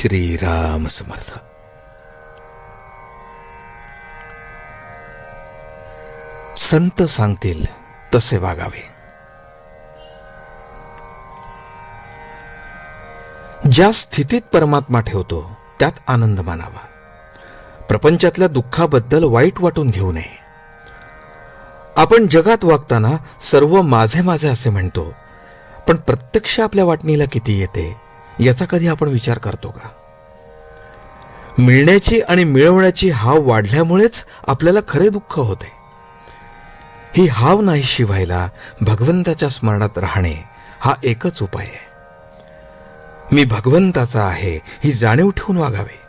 श्री राम समर्थ. संत सांगतील तसे वागावे. ज्या स्थितीत परमात्मा ठेवतो त्यात आनंद मानावा. प्रपंचातल्या दुःखाबद्दल वाईट वाटून घेऊ नये. आपण जगात वागताना सर्व माझे माझे असे म्हणतो, पण प्रत्यक्ष आपल्या वाटणीला किती येते याचा कधी आपण विचार करतो का? मिळण्याची आणि मिळवण्याची हाव वाढल्यामुळेच आपल्याला खरे दुःख होते. ही हाव नाहीशी व्हायला भगवंताच्या स्मरणात राहणे हा एकच उपाय आहे. मी भगवंताचा आहे ही जाणीव ठेवून वागावे.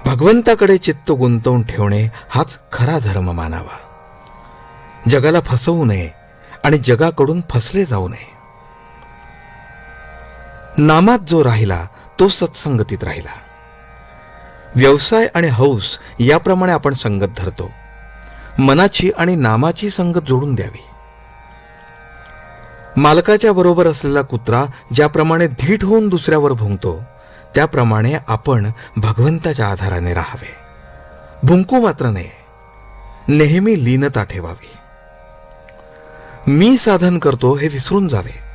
भगवंताकडे चित्त गुंतवून ठेवणे हाच खरा धर्म मानावा. जगाला फसवू नये आणि जगाकडून फसले जाऊ नये. नामात जो राहिला तो सत्संगतीत राहिला. व्यवसाय आणि हौस याप्रमाणे आपण संगत धरतो. मनाची आणि नामाची संगत जोडून द्यावी. मालकाच्या बरोबर असलेला कुत्रा ज्याप्रमाणे धीट होऊन दुसऱ्यावर भुंकतो त्याप्रमाणे आपण भगवंताच्या आधाराने राहावे. भुंकू मात्र नये. नेहमी लीनता ठेवावी. मी साधन करतो हे विसरून जावे.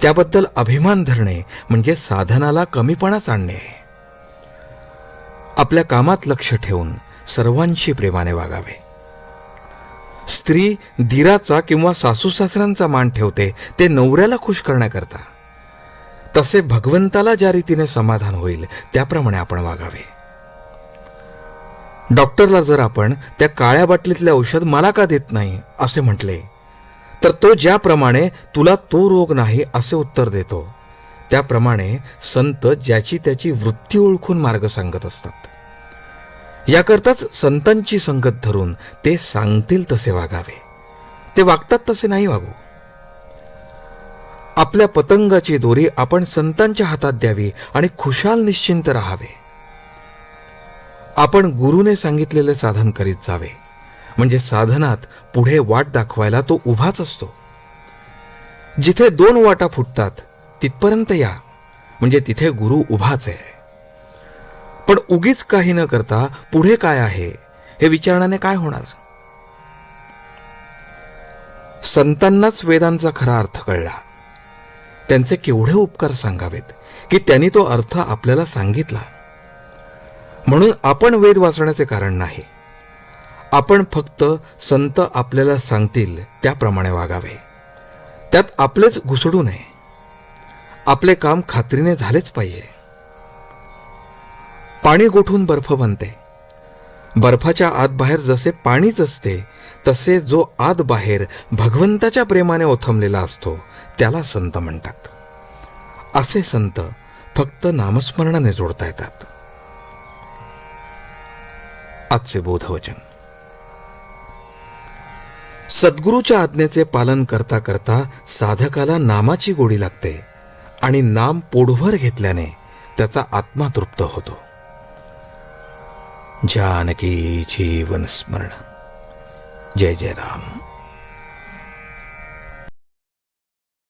त्याबद्दल अभिमान धरणे म्हणजे साधनाला कमीपणाच आणणे आहे. आपल्या कामात लक्ष ठेवून सर्वांशी प्रेमाने वागावे. स्त्री धीराचा किंवा सासू सासऱ्यांचा मान ठेवते ते नवऱ्याला खुश करण्याकरता. तसे भगवंताला ज्या रीतीने समाधान होईल त्याप्रमाणे आपण वागावे. डॉक्टरला जर आपण त्या काळ्या बाटलीतले औषध मला का देत नाही असे म्हटले तर तो ज्याप्रमाणे तुला तो रोग नाही असे उत्तर देतो, त्याप्रमाणे संत ज्याची त्याची वृत्ती ओळखून मार्ग सांगत असतात. याकरताच संतांची संगत धरून ते सांगतील तसे वागावे. ते वागतात तसे नाही वागू. आपल्या पतंगाची दोरी आपण संतांच्या हातात द्यावी आणि खुशाल निश्चिंत राहावे. आपण गुरुने सांगितलेले साधन करीत जावे. म्हणजे साधनात पुढे वाट दाखवायला तो उभाच असतो. जिथे दोन वाटा फुटतात तिथपर्यंत या, म्हणजे तिथे गुरु उभाच आहे. पण उगीच काही न करता पुढे काय आहे हे विचारण्याने काय होणार? संतांनाच वेदांचा खरा अर्थ कळला. त्यांचे केवढे उपकार सांगावेत की त्यांनी तो अर्थ आपल्याला सांगितला. म्हणून आपण वेद वाचण्याचे कारण नाही. आपण फक्त संत आपल्याला सांगतील त्याप्रमाणे वागावे. त्यात आपलेच घुसडू नये. आपले काम खात्रीने झालेच पाहिजे. पाणी गोठून बर्फ बनते. बर्फाच्या आत बाहेर जसे पाणीच असते तसे जो आत बाहेर भगवंताच्या प्रेमाने ओथंबलेला असतो त्याला संत म्हणतात. असे संत फक्त नामस्मरणाने जोडता येतात. आजचे बोधवचन. सद्गुरूच्या आज्ञेचे पालन करता करता साधकाला नामाची गोडी लागते आणि नाम पोटभर घेतल्याने त्याचा आत्मा तृप्त होतो. जानकी जीवन स्मरण. जय जय राम.